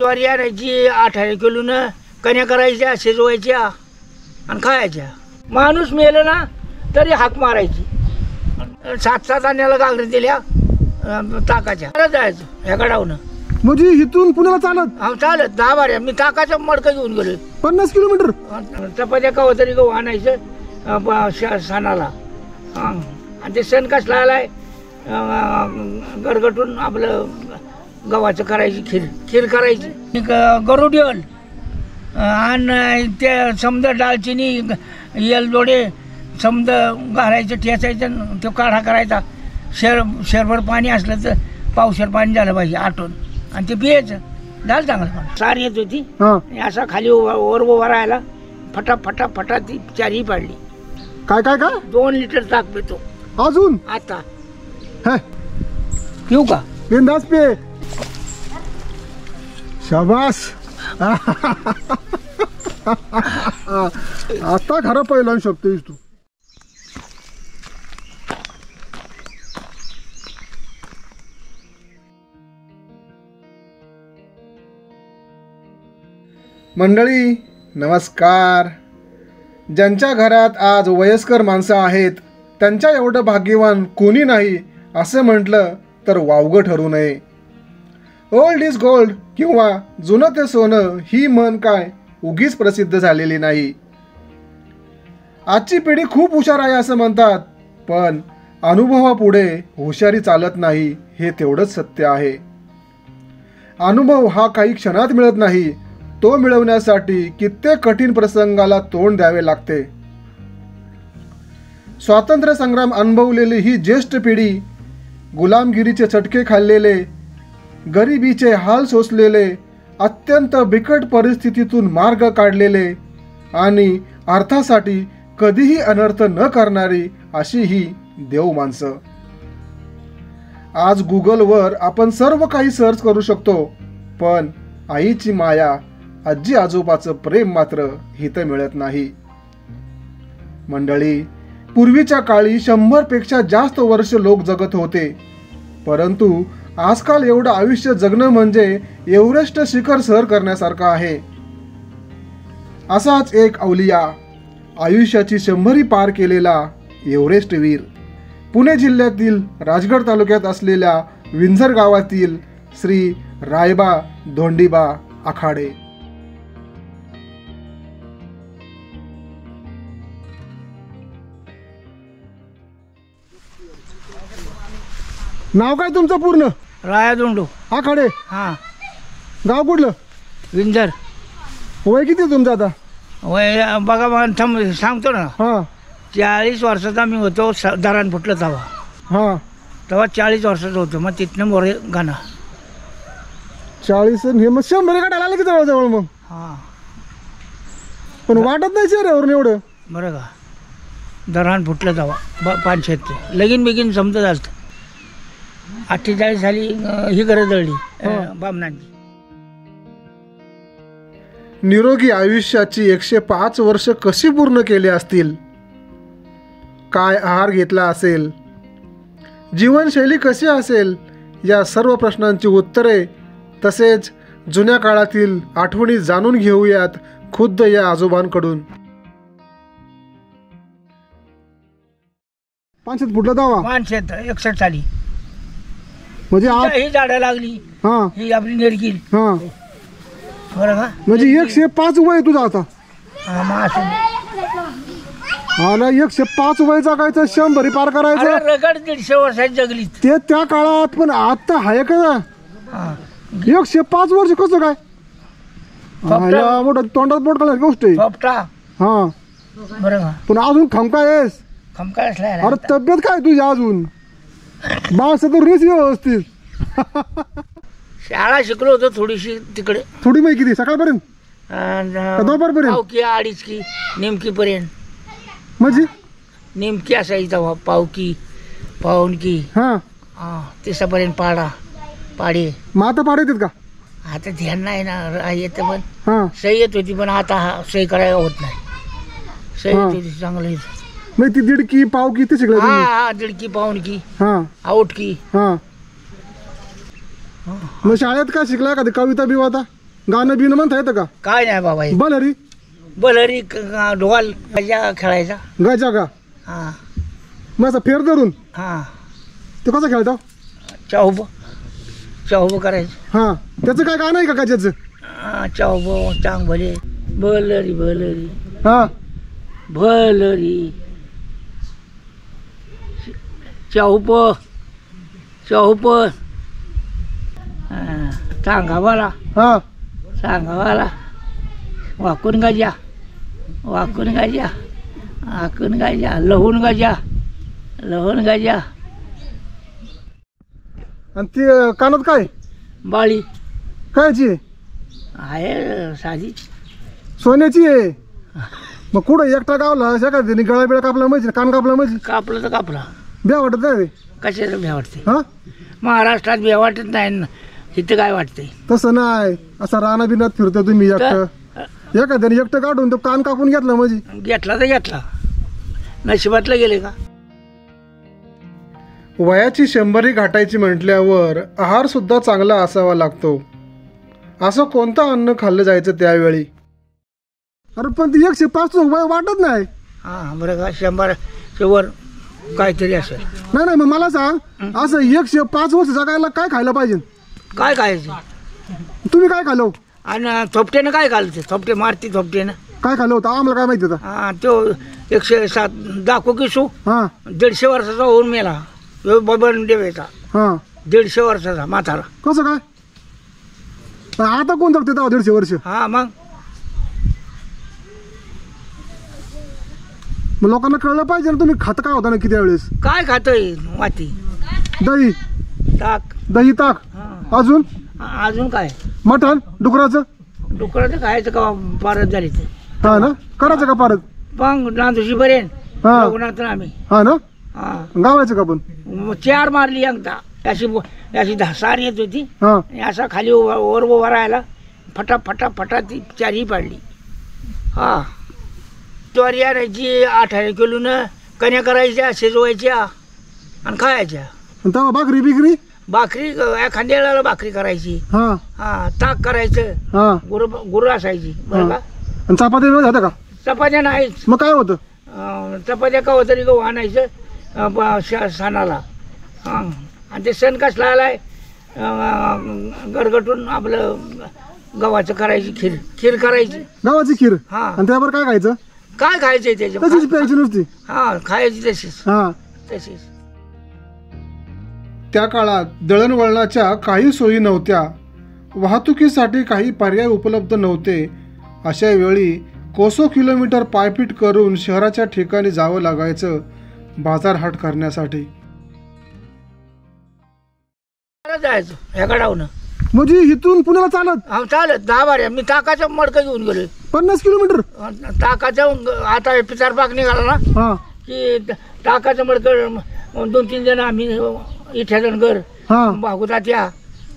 ज्वारी आणायची 18 किलोनं, कण्या करायच्या, शिजवायच्या आणि खायच्या. माणूस मेलं ना तरी हाक मारायची. 7-7 आण्याला गागरी दिल्या ताकाच्या जायचं ह्या गडावनं. म्हणजे इथून पुण्याला चालत? हा चालत 10 बाऱ्या. मी ताकाचं मडकं घेऊन गेलो. 50 किलोमीटर. चपात्या कवा तरी गहू आणायचं सणाला. आणि ते सण कसला आलाय, गरगटून आपलं गव्हाचं करायची खीर करायची. गरुडियल आणि ते समजा दालचिनी येलदोडे समजा घालायचं, ठेचायचं, तो काढा करायचा. शेरभर पाणी असलं तर पावशेर पाणी झालं पाहिजे आटून, आणि ते पियायचं. झालं चांगलं. सार येत होती असा खाली वर उभा राहायला. फटा ती चारही पाडली. काय काय काय 2 लिटर ताक पितो अजून आता. पिऊ का? बिंदास पे. शाबास. आता खरं पहिला शकतोस तू. मंडळी नमस्कार. ज्यांच्या घरात आज वयस्कर माणसं आहेत त्यांच्या एवढं भाग्यवान कोणी नाही असं म्हटलं तर वावगं ठरू नये. ओल्ड इज गोल्ड किंवा जुनं ते सोनं ही म्हण काय उगीच प्रसिद्ध झालेली नाही. आजची पिढी खूप हुशार आहे असं म्हणतात, पण अनुभवापुढे हुशारी चालत नाही हे तेवढंच सत्य आहे. अनुभव हा काही क्षणात मिळत नाही, तो मिळवण्यासाठी कित्येक कठीण प्रसंगाला तोंड द्यावे लागते. स्वातंत्र्य संग्राम अनुभवलेली ही ज्येष्ठ पिढी, गुलामगिरीचे चटके खाल्लेले, गरिबीचे हाल सोसलेले, अत्यंत बिकट परिस्थितीतून मार्ग काढलेले आणि अर्थासाठी कधीही अनर्थ न करणारी अशी ही देव माणसं. आज गुगलवर आपण सर्व काही सर्च करू शकतो, पण आईची माया, आजी आजोबाचं प्रेम मात्र इथं मिळत नाही. मंडळी, पूर्वीच्या काळी 100 पेक्षा जास्त वर्ष लोक जगत होते, परंतु आजकाल एवढं आयुष्य जगणं म्हणजे एव्हरेस्ट शिखर सर करण्यासारखं आहे. असाच एक अवलिया, आयुष्याची 100 पार केलेला एव्हरेस्ट वीर, पुणे जिल्ह्यातील राजगड तालुक्यात असलेल्या विंझर गावातील श्री रायबा धोंडीबा आखाडे. नाव काय तुमचं पूर्ण? राया धोंडू आखाडे. हा. गाव कुठलं? विंझर. वय किती तुमचं आता? वय बघा सांगतो ना. 40 वर्षाचा मी होतो. दरान फुटलं तेव्हा 40 वर्षाचं होतो. मग तिथनं मोरे गाणं 40 हे मग 100 गाठायला आलं की जवळजवळ. मग हा, पण वाटत नाही चेहऱ्यावरून एवढं. बरं का, दरान फुटलं तेव्हा 500 लगीन बिगीन समजत झालं. 48 साली ही गरज दळली बामणांची. निरोगी आयुष्याची 105 वर्ष कशी पूर्ण केली असतील? काय आहार घेतला असेल? जीवनशैली कशी असेल? या सर्व प्रश्नांची उत्तरे तसेच जुन्या काळातील आठवणी जाणून घेऊयात खुद्द या आजोबांकडून. 500 फुटला दावा. 561 साली म्हणजे ही झाडं लागली. ही आपली निरकील. बरं का, म्हणजे 105 वय तुझा आता. आला 105 वय जगायचं, 100 पार करायचं. रगड 150 वर्षाची जगली ते त्या काळात. पण आता आहे का 105 वर्ष कसं काय? मोठं तोंडात बोट काढायची गोष्ट आहे. हा, बरं का, पण अजून खमकायस. खमकायस. अरे तब्येत काय तुझी अजून? बास तर रेस व्यवस्थित. शाळा शिकलो होतो थोडीशी तिकडे. थोडी माहिती किती? सकाळपर्यंत दुपारपर्यंत? पावकी अडीच की नेमकी पर्यंत. म्हणजे नेमकी असायची तेव्हा. पावकी पाऊनकी. हा, तिसापर्यंत पाडा पाडे. मग आता पाडे येतात का? आता ध्यान नाही ना. येतं पण हा, सही येत होती, पण आता सही करायला होत नाही. सही येत होती चांगलं येत. मग ती दीडकी पावकी ते शिकलं? हा, दीडकी पाऊनकी. हा, आउटकी. हा. मग शाळेत काय शिकलाय का? कविता बिवाता? गाणं बिणं म्हणता येतं का? काय नाही बाबा हे. बलरी बलरी ढोल गजा खेळायचा. गायचा का? हा मग असं फेर धरून हा ते कसं खेळतो? चौब करायचं. हा त्याचं काय गाणं आहे का त्याचं? चौब चांग भले बलरी बलरी हा भलरी चौप चौप सांगा मला हा सांगा मला वाकून गाजा वाकून गाजा आकून गाजा लहून गाजा लहून गाजा. आणि ते कानात काय बाळी कायची आहे? आहे साधी सोन्याची आहे. मग कुठं एकटा गावला एखाद्याने गळा बिळा कापला म्हणजे कान कापला म्हणजे कापलं तर कापला. ब्या वाटत नाही कशाला भ्या वाटते? हा महाराष्ट्रात भ्या वाटत नाही ना. इथं काय वाटते? तसं नाही. असं राणा बिनात फिरतो तुम्ही एकटं. एखाद्याने एकटं काढून तो कान कापून घेतला म्हणजे घेतला तर घेतला. नशिबातलं गेले का? वयाची 100 गाठायची म्हटल्यावर आहार सुद्धा चांगला असावा लागतो. असं कोणतं अन्न खाल्लं जायचं त्यावेळी? अरे पण ती 105 वय वाटत नाही. हां बरं का 100 वर काहीतरी असेल. नाही नाही मग मला सांग असं 105 वर्ष जगायला काय खायला पाहिजे? काय खायचं? तुम्ही काय खाल्लं? आणि थोपटेनं काय घालते? थोपटे मारती थोपटेनं. काय खाल्लं होतं आम्हाला काय माहिती होतं? हां तो 107 दाखवू किसू हां 150 वर्षाचा होऊन मेला. बबन देवेचा हां 150 वर्षाचा म्हातारा. कसं काय? आता कोण जगते तेव्हा 150 वर्ष? हां मग मग लोकांना कळलं पाहिजे ना तुम्ही खात काय होता ना किती वेळेस? काय खातोय माती दही ताक. दही ताक हां अजून अजून काय? मटण डुकराचं डुकराचं खायचं का परत झाली ते. हा ना करायचं का परत? मग नांदूशी बरेन हा रघुनाथन आम्ही. हा ना हां गावायचं का पण? 4 मारली एकदा. अशी धासार येत होती. हा आणि असा खाली वर उभा राहायला फटा फटा फटा ती 4ही पाडली. हा ज्वारी आणायची 18 किलोनं कण्या करायच्या शिजवायच्या आणि खायच्या. आणि तेव्हा भाकरी बिकरी भाकरी एखाद्या वेळेला भाकरी करायची. हा हा ताक करायचं. हा गुरु असायची बरं का. आणि चपाती होत्या का? चपात्या नाहीच. मग काय होतं? चपात्या कवा तरी गहू आणायचं सणाला. हां आणि ते सण कसला आलाय गरगटून आपलं गव्हाचं करायची खीर करायची. गव्हाची खीर. हा आणि त्यावर काय खायचं? काय खायचंय त्याच्या? तशीच प्यायची नुसती. हा खायची तशीच हा तशीच. त्या काळात दळणवळणाच्या काही सोयी नव्हत्या. वाहतुकीसाठी काही पर्याय उपलब्ध नव्हते. अशा वेळी कोसो किलोमीटर पायपीट करून शहराच्या ठिकाणी जावं लागायचं बाजारहाट करण्यासाठी. जायचं ह्या गडावनं म्हणजे इथून पुण्याला चालत? हा चालत 10 बाऱ्या. मी ताकाचं मडकं घेऊन गेलोय. 50 किलोमीटर? ताकाचं आता पिचार पाक निघाला ना हा की ताकाचं मडकं 2-3 जण आम्ही इथ्याजण घर हा भागवतात्या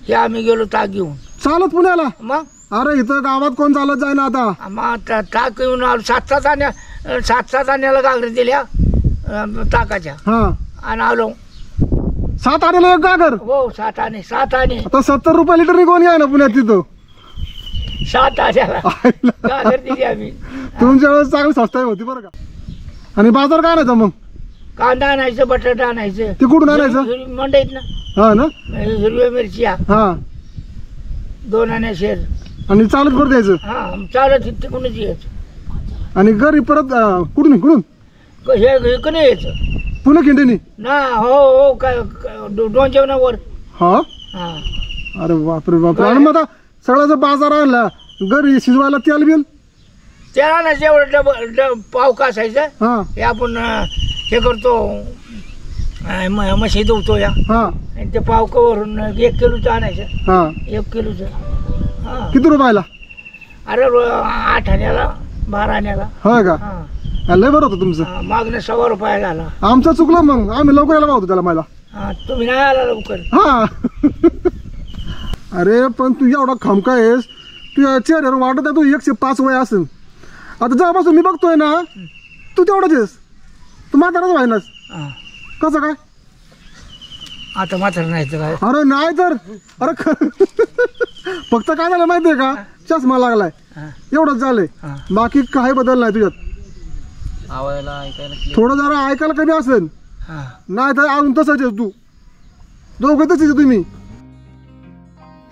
हे आम्ही गेलो ताक घेऊन चालत पुण्याला. मग अरे इथं गावात कोण चालत जाय ना आता. मग ताक घेऊन आलो. 7-7 आण्याला गागरी दिल्या ताकाच्या हा आणि आलो. 7 आण्याला एक गागर? हो 7 आणे. आता 70 रुपये लिटर कोण घ्याय ना पुण्यात तिथं? 7 आण्याला गागर दिली आम्ही. तुमच्या वेळेस चांगली स्वस्त होती बरं का. आणि बाजार काय आणायचा मग? कांदा आणायचं बटाटा आणायचं. ते कुठून आणायचं? मंडईत ना. हा ना हिरव्या मिरच्या हा 2 आण्या शेर. आणि चालत परत द्यायचं? हा चालत तिकडूनच यायचं. आणि घरी परत कुठून कुठून? हे इकडे यायचं पुणे खिंडीनी ना. हो काय 2 जेवणावर. हा हा अरे बापरे बापरे. आणि मग आता सगळ्याचा बाजार आणला घरी शिजवायला तेल बिल? त्याला ना जेवढं पाव का असायचं हा हे आपण हे करतो म्हशी धुवतो या. हा आणि ते पाव कवरून 1 किलोचं आणायचं. हा 1 किलोचं. हा किती रुपयाला? अरे 8 आण्याला 12 आण्याला. होय का? हा लय बरं होतं तुमचं. मागणं 100 रुपये झाला. आमचं चुकलं मग. आम्ही लवकर यायला पाहतो त्याला मला. हा तुम्ही नाही आला लवकर. हा अरे पण तू एवढा खमका आहेस. तू चेहऱ्यावर वाटत आहे तू 105 वय असेल. आता जेव्हापासून मी बघतोय ना तू तेवढंच आहेस. तू म्हाताराच व्हायनास. हा कसं काय? आता मात्र नाही तर काय. अरे नाही तर अरे फक्त काय झालं माहितीये का चष्मा लागलाय हा, एवढंच झालंय. हा. बाकी काही बदल नाही तुझ्यात. आवायला ऐकायला clear. थोडं जरा ऐकायला कमी असेल, हा. नाही तर अजून तसंच आहेस तू. दोघं तसंच आहे तुम्ही.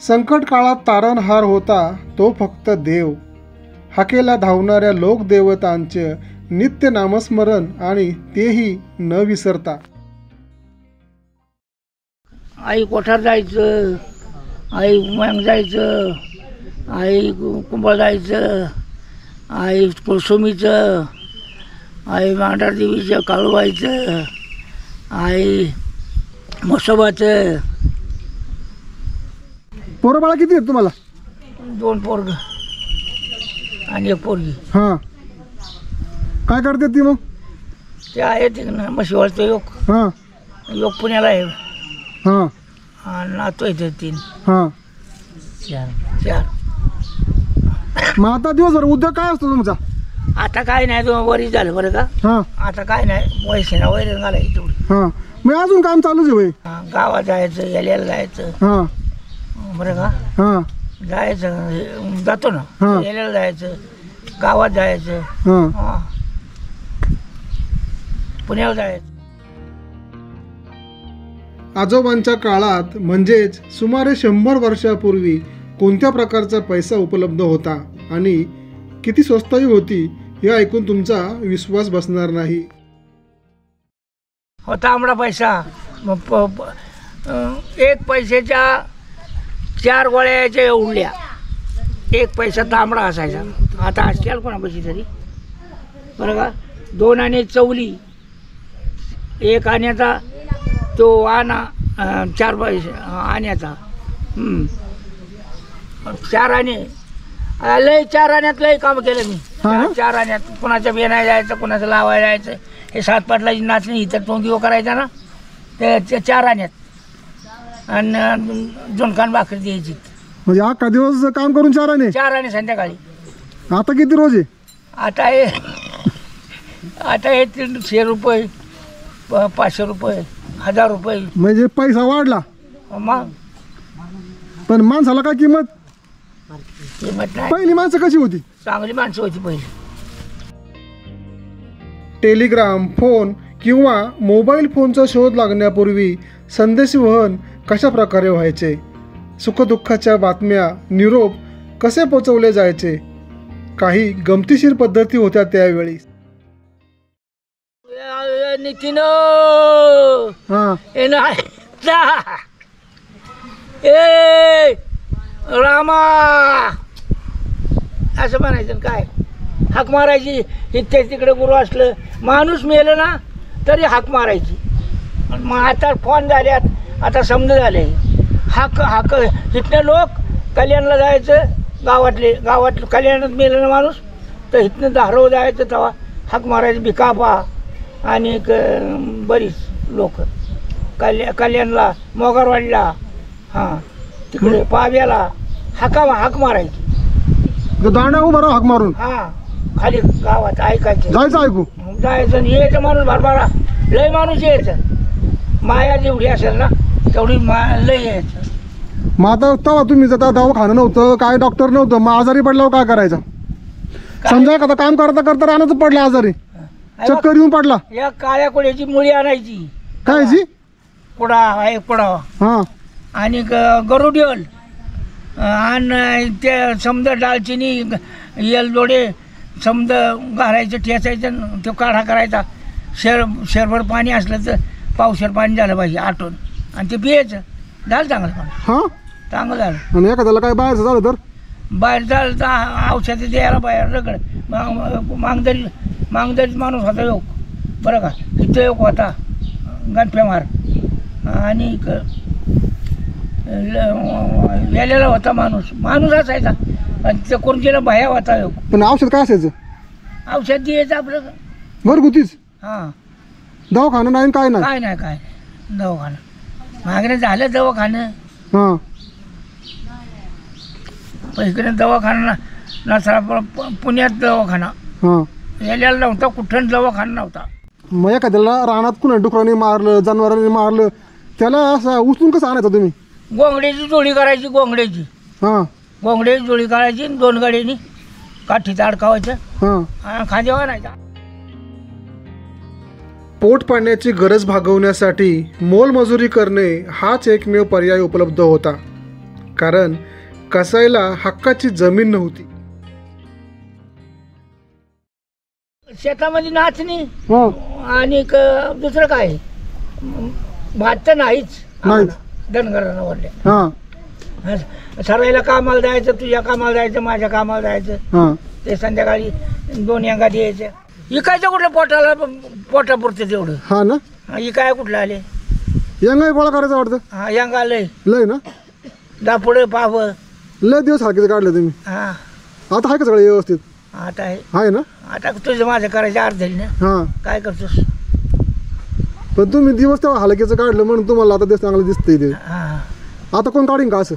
संकट काळात तारणहार होता तो फक्त देव. हाकेला धावणाऱ्या लोकदेवतांचे नित्य नामस्मरण आणि तेही न विसरता. आई कोठार जायचं, आई मग जायचं, आई कुंभळ जायचं, आई कुळसुमीचं, आई मांढरदेवीचं काळूबाईचं, आई म्हसोबाचं. पोरं बाळा किती आहेत तुम्हाला? 2 पोरग आणि 1 पोरगी. हां, काय करते ती मग? ते आहे ते म्हशीवाळचं योग हां योग पुण्याला आहे. हां आणि नातू येते 3 हां. 4. मग आता दिवसभर उद्योग काय असतो तुमचा? आता काय नाही, 2 वरी झालं बरं का. हां आता काय नाही, वैसेना वैरण घालायची तेवढी. हां. मग अजून काम चालूच आहे. हा, गावात जायचं, याल्याला जायचं हां बरं का. हां जायचं, जातो ना, हा. याल्याला जायचं, गावात जायचं, हां. हा, पुण्याला जायचं. आजोबांच्या काळात म्हणजेच सुमारे 100 वर्षापूर्वी कोणत्या प्रकारचा पैसा उपलब्ध होता आणि किती स्वस्तही होती हे ऐकून तुमचा विश्वास बसणार नाही. होता आमडा पैसा. मग 1 पैशाच्या 4 गोळ्या यायच्या एवढल्या. 1 पैसा तांबडा असायचा. आता असल्याल कोणापाशी तरी बरं का. 2 आणे चवली, 1 आण्याचा तो आणा, 4 पैसे आण्याचा. 4 आणे लय, 4 आण्यात लय काम केलं मी. हा? 4 आण्यात कुणाच्या बेनाय जायचं, कुणाचं लावायला जायचं. हे 7 पाटलाची नाचणी इतर तोंडीव करायचा ना, ते 4 आण्यात. आणि झुणकान भाकरी द्यायची. म्हणजे अख्खा दिवस काम करून 4 आणे. 4 आणे संध्याकाळी. आता किती रोज आहे? आता हे 300 रुपये, 500 रुपये, 1000 रुपये. म्हणजे पैसा वाढला मग पण माणसाला काय किंमत? किंमत नाही. पहिली माणसं कशी होती? चांगली माणसं होती पहिली. टेलिग्राम, फोन किंवा मोबाईल फोनचा शोध लागण्यापूर्वी संदेशवहन कशा प्रकारे व्हायचे, सुखदुःखाच्या बातम्या, निरोप कसे पोचवले जायचे, काही गमतीशीर पद्धती होत्या त्यावेळी. नितीन हां ए रामा असं म्हणायचं. काय हाक मारायची. इथे तिकडे गुरु असलं, माणूस मेलं ना तरी हाक मारायची. मग आता फोन झाल्यात, आता समज झाले. हाक इथनं लोक कल्याणला जायचं, गावात कल्याणात मेलं ना माणूस तर इथनं धारव जायचं, तेव्हा हाक मारायचं. भिकापा आणि बरीच लोक कल्याणला, मोगरवाडीला, हां तिकडे पाव्याला हाक मारायची. दांड्या उभं राहा हाक मारून. हां खाली गावात ऐकायचं, जायचं ऐकू. जायचं आणि यायचं माणूस भरभरा. लय माणूस यायचं. माया जेवढी असेल ना तेवढी लय यायचं. मग आता तेव्हा तुम्ही जाता, दवाखानं नव्हतं, काय डॉक्टर नव्हतं, मग आजारी पडल्यावर काय करायचं? समजा एखादा काम करता करता राहण्याचं पडलं आजारी, चक्कर येऊन पडला, या काळ्या कोड्याची मुळी आणायची. काय जी? पुडा आहे पुडा हां आणि गरुडियल आणि ते समजा दालचिनी येलदोडे समजा घालायचं, ठेचायचं, तो काढा करायचा. शेरभर पाणी असलं तर पावशेर पाणी झालं पाहिजे आटून, आणि ते पियायचं. झालं चांगलं पाणी. हां चांगलं झालं. आणि एखाद्याला काय बाहेरचं झालं तर? बाहेर झालं तर औषधी द्यायला बाहेर रगड. मांगदरीच माणूस होता योग बरं का. इथं योग होता गणपेमार आणि वेलेला होता माणूस असायचा. आणि त्या कुर्जीला बाया होता योग. पण औषध काय असायचं? औषध द्यायचं आपलं घरगुतीच. हां दवाखाना नाही काय नाही. काय नाही दवाखाना मागणे झालं दवाखानं. हां इकडे दवाखाना नसला, पुण्यात दवाखाना हां. यायला नव्हता, कुठं दवाखाना नव्हता. मग एखाद्याला रानात कुणा डुकरांनी मारलं, जनावरांनी मारलं, त्याला असं उचलून कसं आणायचं तुम्ही? गोंगड्याची जोडी करायची, गोंगड्याची. हां गोंगडे जुळी काढायची आणि 2 गाडीनी काठीचं अडकावायचं हां. आणि खांद्यावर आणायचा. पोट पाण्याची गरज भागवण्यासाठी मोलमजुरी करणे हाच एकमेव पर्याय उपलब्ध होता, कारण कसाईला हक्काची जमीन नव्हती. शेतामध्ये नाचणी हो. आणि दुसरं काय भात तर नाहीच नाहीच. धनगरांना वरले. हां. सरायला कामाला जायचं, तुझ्या कामाला जायचं, माझ्या कामाला जायचं. हां. ते संध्याकाळी 2 अंगात यायचं. इकायचं कुठलं पोटापुरतं तेवढं. हा ना. इकाय कुठलं आले. यंगा गोळा करायचं वाटतं. हा यंग आलंय लय ना. दापुडं पाव. लय दिवस हलकीचं काढलं तुम्ही. हा आता आहे का सगळं व्यवस्थित. आता आहे ना. आता तुझं माझं करायचं अर्ध झाली ना. हां. काय करतोस. पण तुम्ही दिवस तेव्हा हलकीचं काढलं म्हणून तुम्हाला आता चांगलं दिसतंय ते. हा आता कोण काढीन का असं.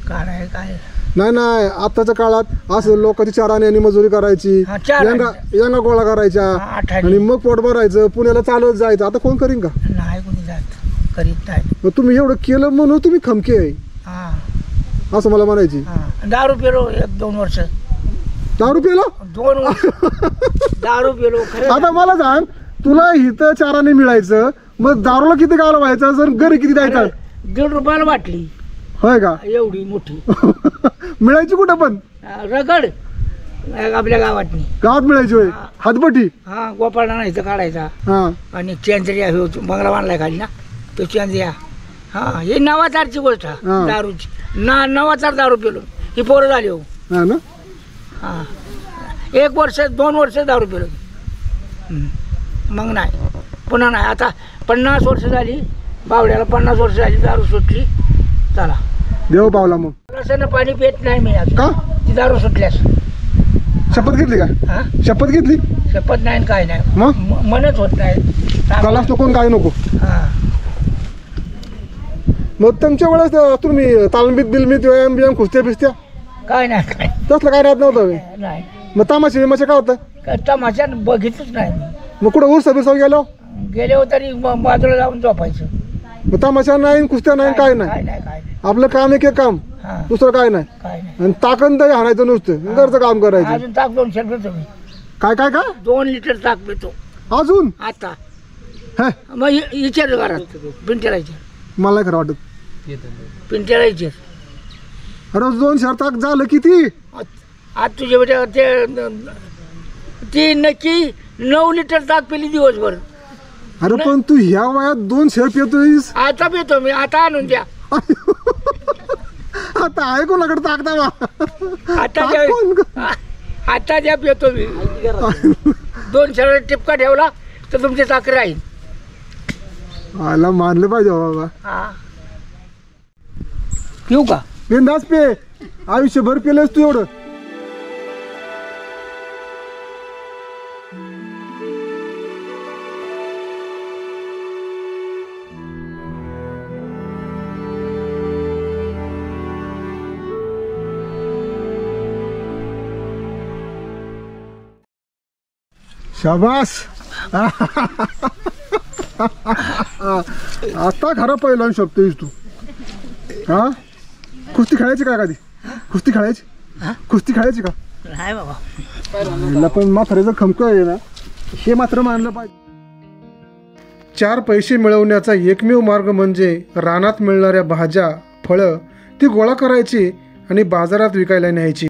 काय काय नाही नाही, आताच्या काळात असं लोकांची 4 आण्यानी मजूरी करायची, हा, 4 यंगा गोळा करायच्या हा, 8 आणे. आणि मग पोट भरायचं, पुण्याला चालत जायचं. आता कोण करीन का. नाही कोणी जात करीत नाही. मग तुम्ही एवढं केलं म्हणून तुम्ही खमके आहे हा असं मला म्हणायची. हा दारू पिलो 1-2 वर्ष. दारू पिलो 2 वर्ष दारू पिलो खरं. आता मला सांग, तुला इथं 4 आणे मिळायचं, मग दारूला किती गावला व्हायचं, जर घरी किती द्यायचं. 1.5 रुपयाला बाटली होय का. एवढी मोठी मिळायची कुठं पण. रगड आपल्या गावात गावात मिळायची होय. हातबटी. हा गोपाळा नाही तर काढायचा. हा. आणि चेंद्रिया हे होती बंगला बांधलाय खाली ना तो चेंद्रिया. हा हे नवाचारची गोष्ट हा. दारूची. नवाचार दारू पिलो ही पोरं झाली हो. हा ना. हा 1 वर्ष 2 वर्ष दारू पिलो. मग नाही पुन्हा नाही. आता 50 वर्ष झाली बावड्याला. 50 वर्ष झाली दारू सुटली. चला देव पावला. मग रसानं पाणी पित नाही मी आज का. ती दारू सुटल्यास. शपथ घेतली का. हा शपथ घेतली. शपथ नाही आणि काय नाही. मग मनच होत नाही. कलास नको काय नको. हा मग तुमच्या वेळेस तुम्ही तालमीत बिलमीत व्यायाम बियाम कुस्त्या बिस्त्या काय नाही काय तसलं काय राहत नव्हतं होय? नाही. मग तमाशे विमाशे काय होतं. काय तमाशा बघितलंच नाही मी. मग कुठं उरसा बिरसा गेलो. गेले हो तरी बाजूला जाऊन झोपायचं. मग तमाशा नाही कुस्त्या नाही काय नाही. काय नाही काय नाही. आपलं काम एक काम, हा दुसरं काय नाही. काय नाही. आणि ताकद दही हाणायचं नुसतं, घरचं काम करायचं. अजून ताक 200 पितो मी. काय काय काय 2 लिटर ताक पितो अजून. आता. हे मग विचार घरात पिंट्याला विचार. मला नाही खरं वाटत. पिंट्याला विचार. रोज 2 शहर ताक झालं किती. आज तुझ्या बेटा ती नक्की 9 लिटर ताक पिली दिवसभर. अरे पण तू ह्या वयात 2 शहर पितोयस. आता पितो मी. आता आणून द्या. आता आहे कोणाकडे ताक दावा. आता द्या पितो मी. 2 शहर टिपका ठेवला तर तुमची ताक राहील. आला मानलं पाहिजे बाबा. हा पिऊ का. बिंदास पे. आयुष्यभर पेलंस तू एवढं. शाबास. आता खरा पहिला शकतोयस तू. हा कुस्ती खेळायची का कधी. कुस्ती खेळायची. कुस्ती खेळायची का. नाही बाबा. पण म्हाताऱ्याचं खमकं आहे ना, हे मात्र मानलं पाहिजे. 4 पैसे मिळवण्याचा एकमेव मार्ग म्हणजे रानात मिळणाऱ्या भाज्या फळं ती गोळा करायची आणि बाजारात विकायला न्यायची.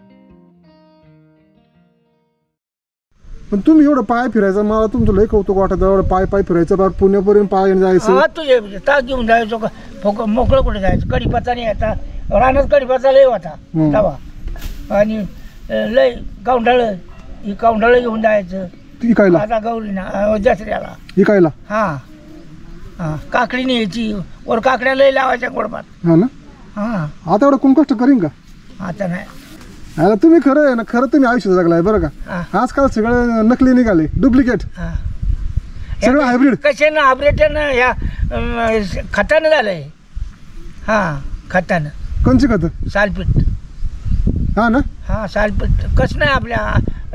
पण तुम्ही एवढं पाय फिरायचं, मला तुमचं लय कौतुक वाटत. एवढं पाय पाय फिरायचं, बघ पुण्यापर्यंत पाय जायचं. हा तुझे ताक घेऊन जायचो का. मोकळं कुठे जायचं. कढीपत्ता नाही आता रानात. कढीपत्ता लय होता तवा. आणि लय काउंडाळ ही काउंडाळ घेऊन जायचं. इकायला. आता गौरीना दसऱ्याला इकायला. हा हा काकडी न्यायची. वर काकड्या लय लावायच्या गोडपात. हा ना. हा आता एवढं कोण कष्ट करीन का. आता नाही. अरे तुम्ही खरं आहे ना, खरं तुम्ही आयुष्य जगलाय बरं का. आजकाल सगळं नकली निघाले, डुप्लिकेट सगळं हायब्रिड. कशानं हायब्रिडनं ह्या खतानं झालंय. हा खतानं. कोणची खत. सालपीठ. हा ना. हा सालपीठ कस नाही आपल्या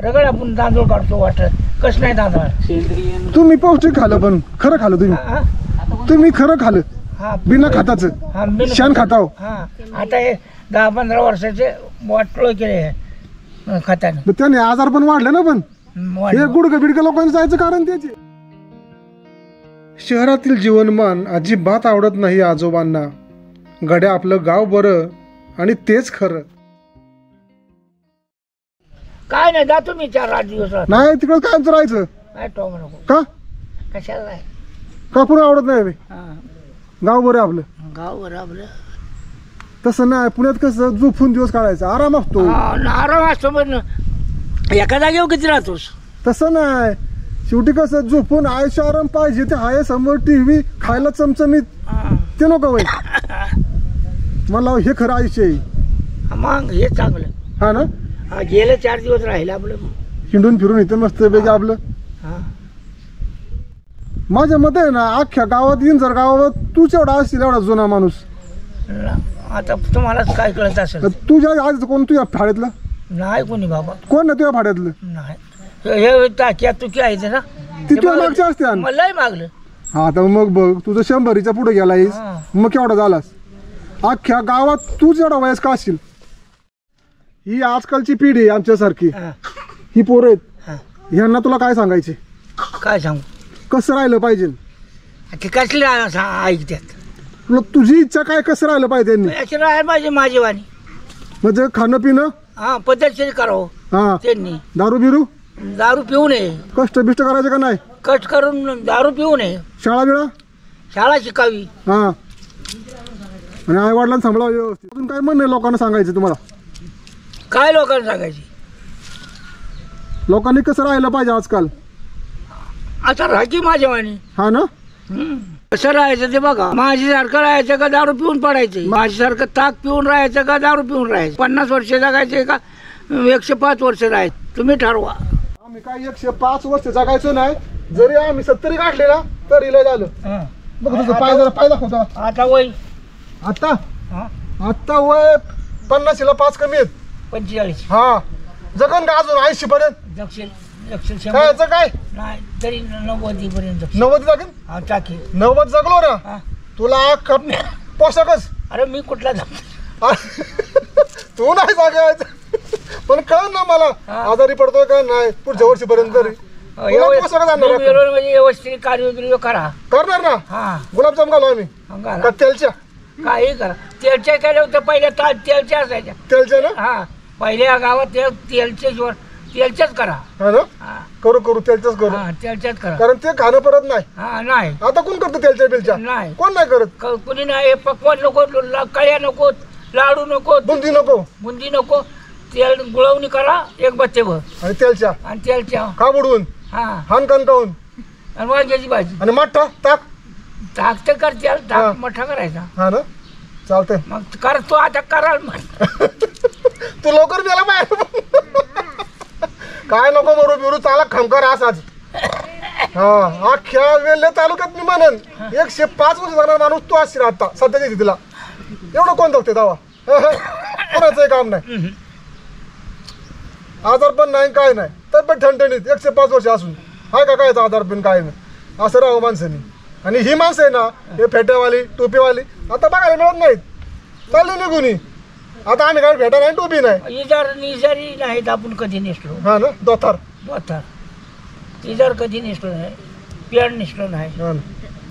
रगड आपण तांदूळ काढतो वाटत. कस नाही तांदूळ. तुम्ही पौष्टिक खाल्लं, पण खरं खाल्लं तुम्ही. तुम्ही खरं खाल्लं हा बिना खताचं. हा बिन शेण खाताव. हा आता हे 10-15 वर्षाचे वाटोळ केले खताने. तर त्याने आजार पण वाढले ना. पण वाढ- हे गुडघं बिडकं लोकांचं जायचं कारण त्याचे. शहरातील जीवनमान अजिबात आवडत नाही आजोबांना. गड्या आपलं गाव बरं आणि तेच खरं. काय नाही जातो मी 4-8 दिवस राहतो. नाही तिकडं कायच राहायचं काय टोम नको का? कशाला नाही. का पुन्हा आवडत नाही बे? हा. गाव बरं आपलं. गाव बरोबर तसं नाही. पुण्यात कसं झोपून दिवस काढायचा, आराम असतो. आराम असतो पण एका जागेवर किती राहतोस. तसं नाही. शेवटी कसं झोपून आयुष्य आराम पाहिजे. ते आहे समोर टीव्ही, खायला चमचमीत, हा. ते नको वय. मला हे खरं आयुष्य आहे. मग हे चांगलं. हा ना. हा, गेलं 4 दिवस राहिलं आपलं. हिंडून फिरून इथं मस्त पैकी आपलं. हा. माझ्या मते आहे ना, अख्ख्या गावात जर गावात तूच एवढा असतील, एवढा जुना माणूस. आता तुम्हाला काय कळत असेल. तुझ्या आज कोण तुझ्या फाड्यातलं? नाही कोणी बाबा. कोण ना तुझ्या फाड्यातलं? नाही. हे टाक्या तुकी आहे ना. ती तुझ्या मागच्या असते. मलाही मागलं. हा तर मग बघ, तुझं 100च्या पुढे गेलायस. हा. मग केवढा झालास? अख्ख्या गावात तूच एवढा वयस्क असशील. ही आजकालची पिढी आमच्यासारखी, हा. ही पोरं आहेत. हा. ह्यांना तुला काय सांगायचे? काय सांगू. कसं राहिलं पाहिजे? ते कसले ऐकतात. तुला तुझी इच्छा काय, कसं राहिलं पाहिजे त्यांनी? याची राहायला पाहिजे माझी वाणी. म्हणजे खाणं पिणं, हा पद्धतशीर करावं हा, त्यांनी. दारू बिरू, दारू पिऊ नये. कष्ट बिष्ट करायचे का नाही? कष्ट करून दारू पिऊ नये. शाळा बिळा, शाळा शिकावी. हा, आणि आई वडिलांना सांभाळावं व्यवस्थित. अजून काय म्हणणं आहे लोकांना सांगायचं तुम्हाला? काय लोकांना सांगायची. लोकांनी कसं राहिलं पाहिजे आजकाल? आता राहायची माझ्या वाणी. हा ना. कसं राहायचं ते बघा. माझ्यासारखं राहायचं का दारू पिऊन पडायचं. माझ्यासारखं ताक पिऊन राहायचं का दारू पिऊन राहायचं. 50 वर्ष जगायचे का 105 वर्ष राहायचं, तुम्ही ठरवा. आम्ही काय 105 वर्ष जगायचो नाही. जरी आम्ही 70 गाठले ना तरी लय झालं. बघ तुझं पाय, जरा पाय दाखवता. आता वय आता हा, आता वय 50ला 5 कमी आहेत. 45 हा, जगन का अजून 80 पर्यंत? जगशील. जगशील काय 100 काय नाही तरी 90 पर्यंत. 90 जगन. हा टाकी. 90 जगलो ना हा. तुला पोषकच. अरे मी कुठला जगतो. तू नाही जागायचं. पण कळ ना मला हा. आजारी पडतोय का नाही पुढच्या वर्षीपर्यंत तरी. तुला पोषकच आणणार आपण. म्हणजे व्यवस्थित कार्य करा. करणार ना. हा गुलाबजाम घालू आम्ही घाला. का तेलच्या? काही करा. तेलच्या केल्या होत्या पहिल्या तेलच्या असायच्या. तेलच्या ना. हा पहिल्या गावात तेलच्याच करा. हा ना. हा करू करू तेलच्याच करू. हा, तेलच्याच करा. कारण ते खाणं परत नाही. हा नाही आता कोण करतं तेलच्या बिलच्या? नाही. कोण नाही करत. कुणी नाही. पकवान नको, कळ्या नको, लाडू नको, बुंदी नको बुंदी नको. तेल गुळवणी करा 1 बत्तेभर आणि तेलच्या आणि तेलच्या. खा बुडवून, हा हान काऊन, आणि वांग्याची भाजी. आणि मठ्ठा ताक. ताक तर करते. हा. ताक मोठा करायचा. हा ना. चालतंय. मग करतो आता कराल मग. तू लवकर गेला बाहेर. काय नको मरू बिरू, चाला खमकर असाच. हा, अख्ख्या वेल्हे तालुक्यात मी म्हणन 105 वर्ष जाणार माणूस तू असशील आता सध्याच्या स्थितीला. एवढं कोण जगते दावा? कोणाचंही काम नाही. आजार पण नाही, काय नाही. तब्येत ठणठणीत 105 वर्ष असून हाय का कायचा आजार पण काय नाही. असं राहू माणसांनी. आणि ही माणसं आहे ना, हे फेट्यावाली टोपीवाली आता बघायला मिळत नाहीत. चालली निघून. आता आम्ही काय भेटा नाही, टोपी नाही. इजारी नाहीत आपण कधी नेसलो. हा ना. दोथार. इजार कधी नेसलो नाही. पेड नेसलो नाही. हा ना.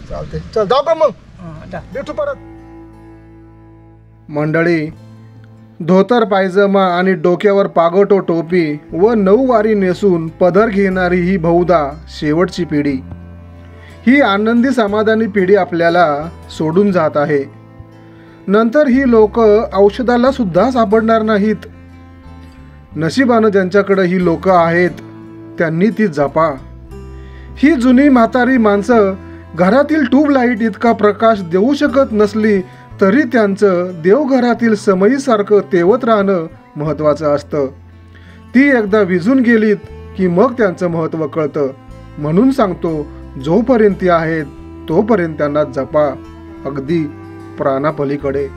चालते. चल जाऊ का मग? हा, जा. भेटू परत. मंडळी, धोतर पायजमा आणि डोक्यावर पागोटो टोपी व नऊवारी नेसून पदर घेणारी ही बहुधा शेवटची पिढी. ही आनंदी समाधानी पिढी आपल्याला सोडून जात आहे. नंतर ही लोक औषधाला सुद्धा सापडणार नाहीत. नशिबानं ज्यांच्याकडे ही लोक आहेत त्यांनी ती जपा. ही जुनी म्हातारी माणसं घरातील ट्यूबलाईट इतका प्रकाश देऊ शकत नसली तरी त्यांचं देवघरातील समईसारखं तेवत राहणं महत्त्वाचं असतं. ती एकदा विझून गेलीत की मग त्यांचं महत्त्व कळतं. म्हणून सांगतो, जोपर्यंत ती आहेत तोपर्यंत त्यांना जपा, अगदी प्राणापलीकडे.